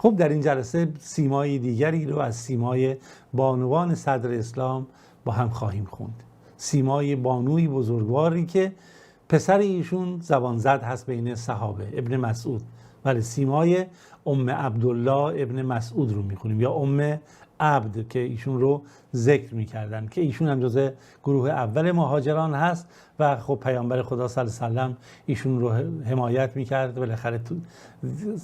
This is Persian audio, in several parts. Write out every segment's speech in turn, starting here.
خب در این جلسه سیمای دیگری رو از سیمای بانوان صدر اسلام با هم خواهیم خوند. سیمای بانوی بزرگواری که پسر ایشون زبان زد هست بین صحابه، ابن مسعود. ولی سیمای ام عبدالله ابن مسعود رو میخونیم، یا ام عبد که ایشون رو ذکر میکردن، که ایشون هم جزء گروه اول مهاجران هست و خب پیامبر خدا صلی الله علیه و سلم ایشون رو حمایت میکرد، بالاخره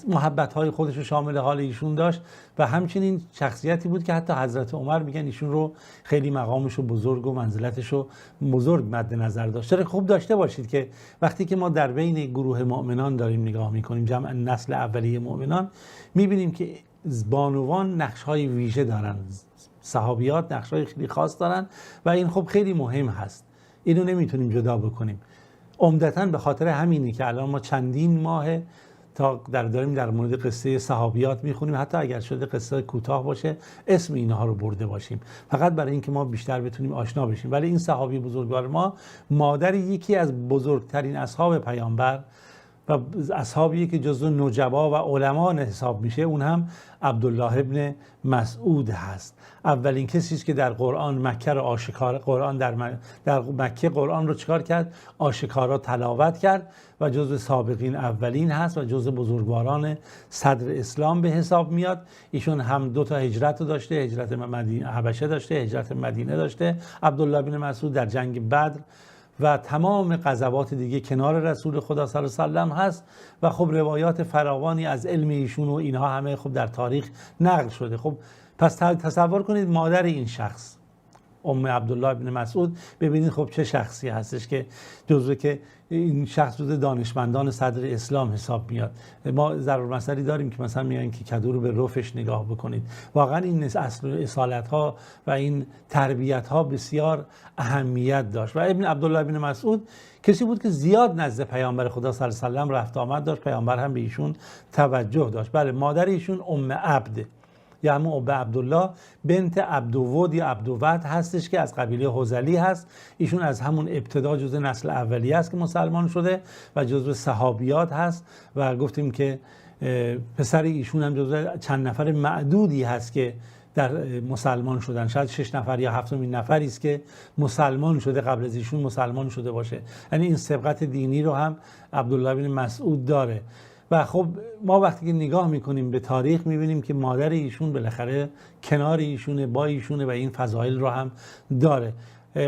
محبت های خودش رو شامل حال ایشون داشت و همچنین شخصیتی بود که حتی حضرت عمر میگن ایشون رو خیلی مقامش رو بزرگ و منزلتش رو بزرگ مد نظر داشت. چرا خوب داشته باشید که وقتی که ما در بین گروه مؤمنان داریم نگاه میکنیم، جمع نسل اولیه مؤمنان، میبینیم که بانوان نقش‌های ویژه دارن، صحابیات نقش‌های خیلی خاص دارن و این خب خیلی مهم هست، اینو نمیتونیم جدا بکنیم. عمدتاً به خاطر همینه که الان ما چندین ماه تا داریم در مورد قصه صحابیات میخونیم، حتی اگر شده قصه کوتاه باشه اسم اینها رو برده باشیم، فقط برای اینکه ما بیشتر بتونیم آشنا بشیم. ولی این صحابی بزرگوار ما مادر یکی از بزرگترین اصحاب پیامبر و اصحابی که جزو نجبا و علما حساب میشه، اون هم عبدالله ابن مسعود هست. اولین کسی است که در قرآن مکه رو آشکار، در مکه قرآن رو چکار کرد؟ آشکارا تلاوت کرد و جزو سابقین اولین هست و جزو بزرگواران صدر اسلام به حساب میاد. ایشون هم 2 تا هجرت رو داشته، هجرت مدینه حبشه داشته، هجرت مدینه داشته. عبدالله ابن مسعود در جنگ بدر و تمام غزوات دیگه کنار رسول خدا صلی الله علیه و سلم هست و خب روایات فراوانی از علم ایشون و اینها همه خب در تاریخ نقل شده. خب پس تصور کنید مادر این شخص ام عبدالله ابن مسعود، ببینید خب چه شخصی هستش که جزو که این شخص جزو دانشمندان صدر اسلام حساب میاد. ما ضرور مسئله داریم که مثلا میگن که کدو رو به رفش نگاه بکنید. واقعا این اصل اصالت ها و این تربیت ها بسیار اهمیت داشت و ابن عبدالله ابن مسعود کسی بود که زیاد نزد پیامبر خدا صلی الله علیه و سلم رفت آمد داشت، پیامبر هم به ایشون توجه داشت. بله، مادر ایشون ام عبد یا همون ام عبدالله بنت عبدود یا عبدود هستش که از قبیله هذلی هست. ایشون از همون ابتدا جزء نسل اولیه است که مسلمان شده و جزء صحابیات هست و گفتیم که پسر ایشون هم جزء چند نفر معدودی هست که در مسلمان شدن، شاید 6 نفر یا 7 نفری است که مسلمان شده، قبل از ایشون مسلمان شده باشه. یعنی این سبقت دینی رو هم عبدالله بن مسعود داره. و خب ما وقتی که نگاه میکنیم به تاریخ میبینیم که مادر ایشون بالاخره کنار ایشونه، با ایشونه و این فضایل رو هم داره.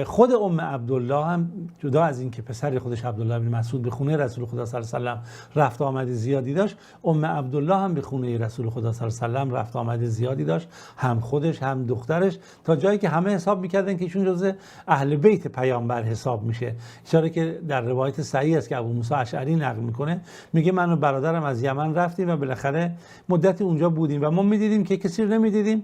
خود ام عبدالله هم جدا از این که پسر خودش عبدالله بن مسعود به خونه رسول خدا صلی الله علیه و سلم رفت آمد زیادی داشت، ام عبدالله هم به خونه رسول خدا صلی الله علیه و سلم رفت آمد زیادی داشت، هم خودش هم دخترش، تا جایی که همه حساب میکردن که ایشون جزء اهل بیت پیامبر حساب میشه. اشاره که در روایت صحیح است که ابو موسی اشعری نقل میکنه، میگه من و برادرم از یمن رفتیم و بالاخره مدتی اونجا بودیم و ما میدیدیم که کسی رو نمیدیدیم،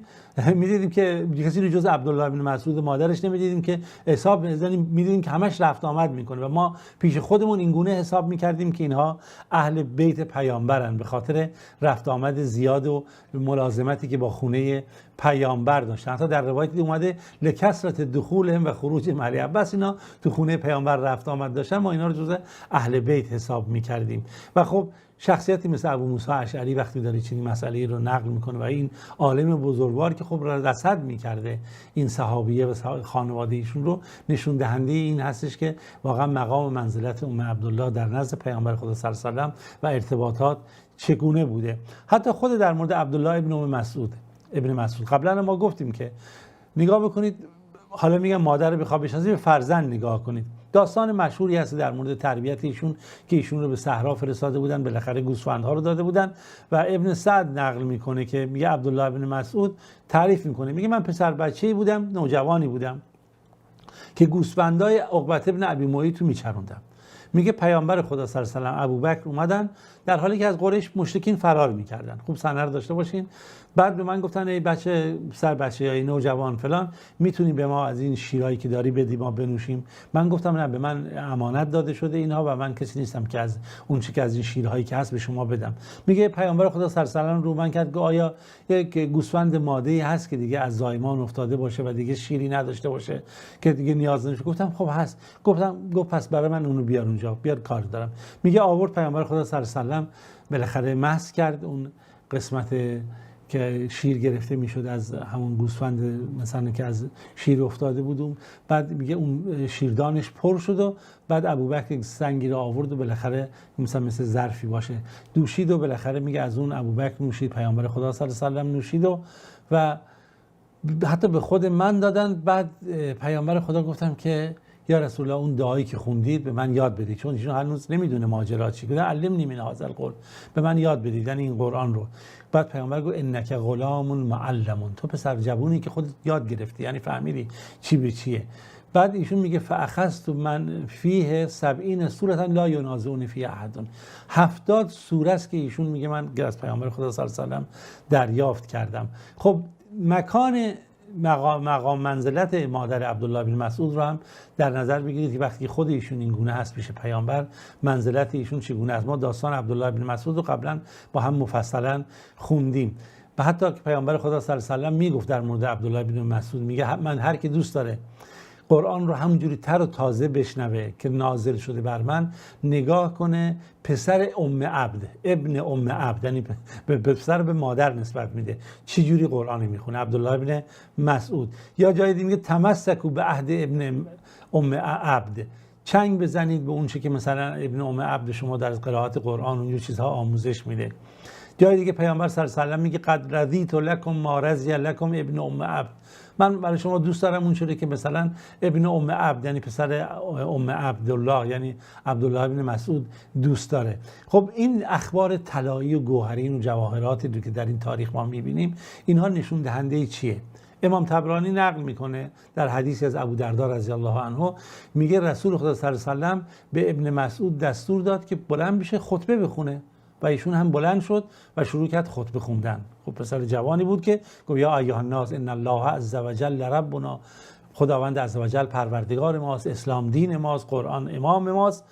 میدیدیم که کسی رو جز عبدالله بن مسعود مادرش نمیدیدیم که حساب می‌زنیم، می‌دیدیم که همش رفت آمد میکنه و ما پیش خودمون این گونه حساب میکردیم که اینها اهل بیت پیامبرن به خاطر رفت آمد زیاد و ملازمتی که با خونه پیامبر داشتن. حتی در روایتی اومده لکثرت دخولهم و خروج علی عباس، اینا تو خونه پیامبر رفت آمد داشتن، ما اینا رو جزء اهل بیت حساب میکردیم. و خب شخصیتی مثل ابو موسی اشعری وقتی داره چنین مسئله رو نقل میکنه و این عالم بزرگوار که خب رصد میکرده این صحابیه و خانواده ایشون رو، نشون دهنده این هستش که واقعا مقام و منزلت ام عبدالله در نزد پیامبر خدا صلی الله علیه و سلم و ارتباطات چگونه بوده. حتی خود در مورد عبدالله ابن مسعود قبلا ما گفتیم که نگاه بکنید، حالا میگم مادر رو بخواد بشناسید، به فرزند نگاه کنید. داستان مشهوری هست در مورد تربیت ایشون که ایشون رو به صحرا فرستاده بودن، بالاخره گوسفندها رو داده بودن و ابن سعد نقل میکنه که میگه عبدالله ابن مسعود تعریف میکنه، میگه من پسر بچه‌ای بودم، نوجوانی بودم که گوسفندای عقبه ابن ابی معیط رو میچروندم. میگه پیامبر خدا صلی الله علیه و سلم ابوبکر اومدن در حالی که از قریش مشرکین فرار میکردن. خوب سنر داشته باشین. بعد به من گفتن ای بچه، سر بچه یا نوجوان فلان، میتونی به ما از این شیرایی که داری بدی ما بنوشیم؟ من گفتم نه، به من امانت داده شده اینها و من کسی نیستم که از اون چیزی که از این شیرهایی که هست به شما بدم. میگه پیامبر خدا صلی الله علیه و سلم رو من کرد که آیا یک گوسفند ماده‌ای هست که دیگه از زایمان افتاده باشه و دیگه شیری نداشته باشه که دیگه نیاز نشه؟ گفتم خب هست. گفت پس برای من اونو بیار اونجا، بیار کار دارم. میگه آورد پیامبر خدا صلی الله علیه و سلم بالاخره مسح کرد اون قسمت که شیر گرفته میشد از همون گوسفند مثلا که از شیر افتاده بودم، بعد میگه اون شیردانش پر شد و بعد ابوبکر سنگی رو آورد و بالاخره مثل ظرفی باشه دوشید و بالاخره میگه از اون ابوبکر نوشید، پیامبر خدا صلی الله علیه و سلم نوشید و حتی به خود من دادن. بعد پیامبر خدا گفتم که یا رسول الله اون دعایی که خوندید به من یاد بدید، چون ایشون هنوز نمیدونه ماجرا چی بوده. علمنی من هذا القرآن، به من یاد بدید یعنی این قرآن رو. بعد پیامبر گفت انک غلام معلم، تو پسر جوونی که خودت یاد گرفتی یعنی فهمیدی چی به چیه. بعد ایشون میگه فاخذت من فیه 70 سوره لا ینازعونی فیها احد، 70 سوره است که ایشون میگه من از پیامبر خدا صلی الله علیه و سلم دریافت کردم. خب مکان مقام منزلت مادر عبدالله بن مسعود رو هم در نظر بگیرید که وقتی خود ایشون این گونه هست پیش پیامبر، منزلت ایشون چگونه است. ما داستان عبدالله بن مسعود رو قبلا با هم مفصلا خوندیم و حتی که پیامبر خدا صلی الله علیه و سلم میگفت در مورد عبدالله بن مسعود، میگه من هر کی دوست داره قرآن رو همونجوری تر و تازه بشنوه که نازل شده بر من، نگاه کنه پسر ام عبد، ابن ام عبد، یعنی به پسر به مادر نسبت میده چی جوری قرآن میخونه عبدالله بن مسعود. یا جای دیگه میگه تمسکوا به عهد ابن ام عبد، چنگ بزنید به اون چه که مثلا ابن ام عبد شما در قرائت قرآن اونجور چیزها آموزش میده. جای دیگه پیامبر صلی الله علیه و سلم میگه قد رضیت لکم ما رضی لکم ابن ام عبد، من برای شما دوست دارم اون چیزی که مثلا ابن ام عبد یعنی پسر ام عبدالله یعنی عبدالله بن مسعود دوست داره. خب این اخبار طلایی و گوهرین و جواهراتی که در این تاریخ ما میبینیم، اینها نشون دهنده چیه؟ امام طبرانی نقل میکنه در حدیثی از ابودردا رضی الله عنه، میگه رسول خدا صلی الله علیه و سلم به ابن مسعود دستور داد که بلند بشه خطبه بخونه و ایشون هم بلند شد و شروع کرد خطبه خوندن. خب پسر جوانی بود که گفت یا ایها الناس ان الله عز وجل ربنا، خداوند عز وجل پروردگار ماست، اسلام دین ماست، قرآن امام ماست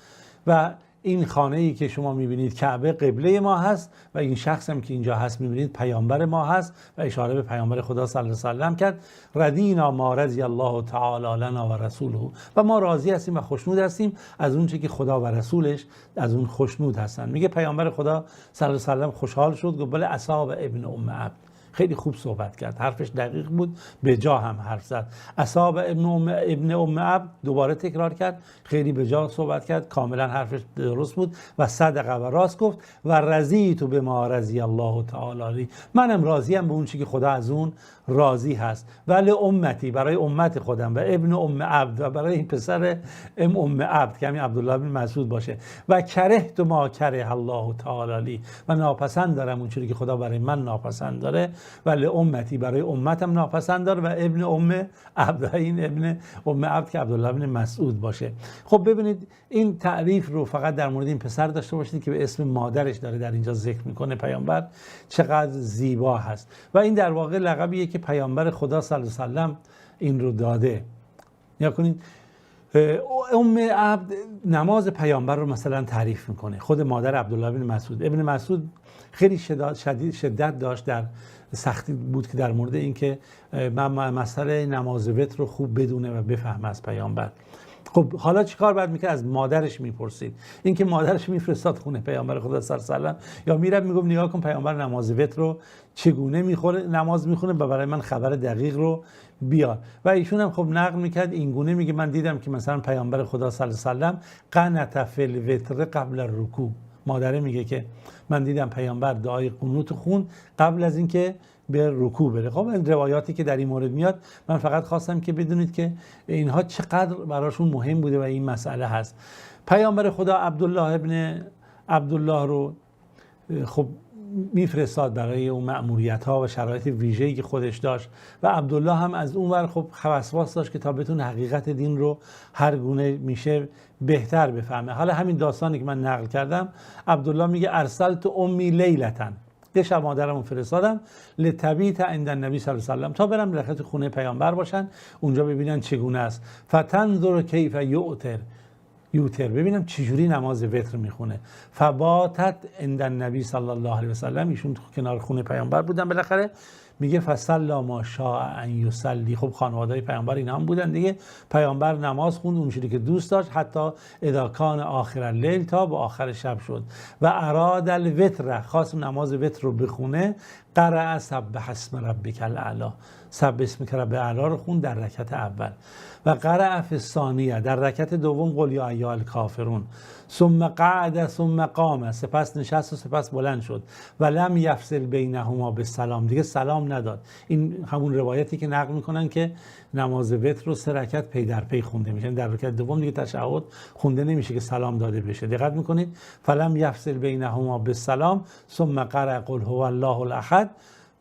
و این خانه ای که شما میبینید کعبه قبله ما هست و این شخص هم که اینجا هست میبینید پیامبر ما هست و اشاره به پیامبر خدا صلی الله علیه و سلم کرد. ردینا ما رضی الله تعالی لنا و رسوله، و ما راضی هستیم و خوشنود هستیم از اون چه که خدا و رسولش از اون خوشنود هستن. میگه پیامبر خدا صلی الله علیه و سلم خوشحال شد، گفت بله اصحاب ابن ام عبد، خیلی خوب صحبت کرد، حرفش دقیق بود، به جا هم حرف زد. اصحاب ابن ام عبد دوباره تکرار کرد، خیلی به جا صحبت کرد، کاملا حرفش درست بود و صدق و راست گفت. و رضیت بما رضی الله تعالی، منم راضیم به اون چیزی که خدا از اون راضی هست. ولی امتی، برای امت خودم، و ابن ام عبد، و برای این پسر ام عبد که همین عبدالله بن مسعود باشه. و کرهت ما کره الله تعالی، و ناپسند دارم اون چیزی که خدا برای من ناپسند داره. ولی امتی، برای امتم ناپسند داره. و ابن ام عبد، این ابن ام عبد که عبدالله بن مسعود باشه. خب ببینید این تعریف رو فقط در مورد این پسر داشته باشید که به اسم مادرش داره در اینجا ذکر میکنه پیامبر، چقدر زیبا هست. و این در واقع لقبیه که پیامبر خدا صلی الله علیه و سلم این رو داده. یا کنید ام عبد نماز پیامبر رو مثلا تعریف میکنه، خود مادر عبدالله بن مسعود. ابن مسعود خیلی شدت داشت، در سختی بود که در مورد این که مسئله نماز وتر رو خوب بدونه و بفهمه از پیامبر. خب حالا چیکار باید میکرد؟ از مادرش میپرسید. این که مادرش میفرستاد خونه پیامبر خدا صلی الله علیه و سلم، یا میرفت میگفت نگاه کن پیامبر نماز وتر رو چگونه نماز میخونه و برای من خبر دقیق رو بیار. و ایشون هم خب نقل میکرد این گونه، میگه من دیدم که مثلا پیامبر خدا صلی الله علیه و سلم قنت فی الوتر قبل الرکوع، مادره میگه که من دیدم پیامبر دعای قنوت خون قبل از اینکه به رکوع بره. خب این روایاتی که در این مورد میاد، من فقط خواستم که بدونید که اینها چقدر براشون مهم بوده و این مسئله هست. پیامبر خدا عبدالله ابن عبدالله رو خب میفرستاد برای اون مأموریت ها و شرایط ویژه‌ای که خودش داشت و عبدالله هم از اون ور خب وسواس داشت که تا بتونه حقیقت دین رو هر گونه میشه بهتر بفهمه. حالا همین داستانی که من نقل کردم، عبدالله میگه ارسلت امی لیلتن، یه شب مادرمو فرستادم لتبیت عند النبی صلی الله علیه و سلم، تا برم رخت خونه پیامبر باشن، اونجا ببینن چگونه است. فتنظر کیف یوتر، ببینم چجوری نماز وتر میخونه. فباتت عند النبی صلی الله علیه و سلم، ایشون کنار خونه پیامبر بودن بالاخره، میگه فصلا ما شاء ان یصلی. خب خانواده پیامبر اینا هم بودن دیگه. پیامبر نماز خوند اونجوری که دوست داشت، حتی اذا کان آخر اللیل، تا به آخر شب شد. و اراد الوتر، خواست نماز وتر رو بخونه، قرأ سبح اسم ربک الاعلی، سبح اسمک رب الاعلی رو خوند در رکعت اول. و قرأ فی الثانیه، در رکعت دوم قل یا ایها الکافرون. ثم قعد ثم قام، سپس نشست و سپس بلند شد. و لم یفصل بینهما بالسلام، دیگه سلام نداد. این همون روایتی که نقل میکنن که نماز وتر رو 3 رکعت پی در پی خونده میشه، در رکعت دوم دیگه تشهد خونده نمیشه که سلام داده بشه. دقت میکنید؟ فلم یفصل بینهما بالسلام ثم قرأ قل هو الله الاحد.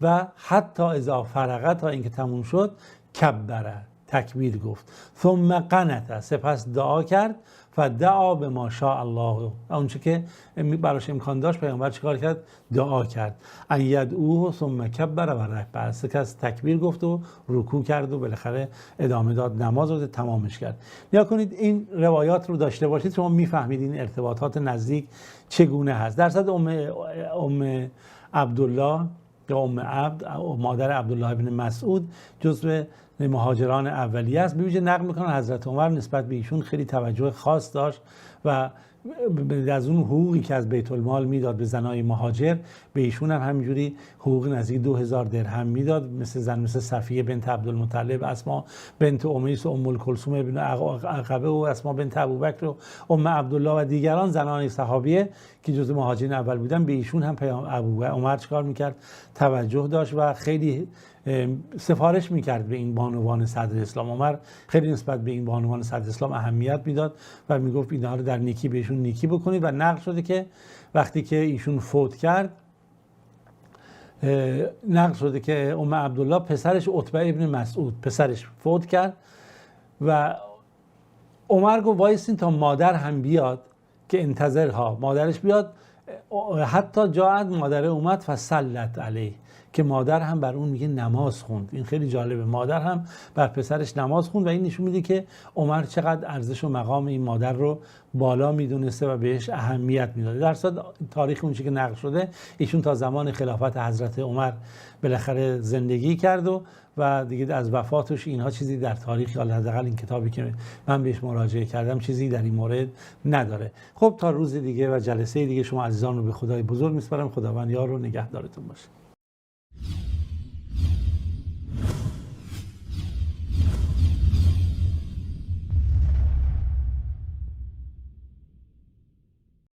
و حتی اذا فرغ، تا اینکه تموم شد، کبره، تکبیر گفت. ثم قنت، سپس دعا کرد. فدعا به ما شاء الله، اونچه که براش امکان داشت پیامبر چیکار کرد؟ دعا کرد. ان یدعوه ثم کبر و رکع، سپس تکبیر گفت و رکوع کرد و بالاخره ادامه داد، نماز رو تمامش کرد. نیا کنید این روایات رو داشته باشید، شما میفهمید این ارتباطات نزدیک چگونه هست. درصد ام عبدالله یا ام عبد، مادر عبدالله ابن مسعود، جزو مهاجران اولیه است. به ویژه نقل میکنن حضرت عمر نسبت به ایشون خیلی توجه خاص داشت و از اون حقوقی که از بیت المال میداد به زنای مهاجر، به ایشون هم همینجوری حقوق نزدیک 2000 درهم میداد، مثل صفیه بنت عبدالمطلب، اسما بنت امیس و ام کلثوم ابن عقبه و اسما بنت ابوبکر و ام عبدالله و دیگران زنان صحابیه که جزو مهاجرین اول بودن. به ایشون هم عمر چیکار میکرد؟ توجه داشت و خیلی سفارش میکرد به این بانوان صدر اسلام. عمر خیلی نسبت به این بانوان صدر اسلام اهمیت میداد و میگفت اینها رو در نیکی بهشون نیکی بکنید. و نقل شده که وقتی که ایشون فوت کرد، نقل شده که ام عبدالله پسرش عتبه ابن مسعود پسرش فوت کرد و عمر گفت وایسین تا مادر هم بیاد، که انتظرها، مادرش بیاد. حتی جاءت، مادر اومد، فصلت علیه، که مادر هم بر اون میگه نماز خوند. این خیلی جالبه، مادر هم بر پسرش نماز خوند و این نشون میده که عمر چقدر ارزش و مقام این مادر رو بالا میدونسته و بهش اهمیت میداده. در صورت تاریخ اون چیزی که نقل شده، ایشون تا زمان خلافت حضرت عمر بالاخره زندگی کرد و دیگه از وفاتش اینها چیزی در تاریخ، یا حداقل این کتابی که من بهش مراجعه کردم، چیزی در این مورد نداره. خب تا روز دیگه و جلسه دیگه شما عزیزان رو به خدای بزرگ میسپارم. خداوند یار و نگهدارتون باشه.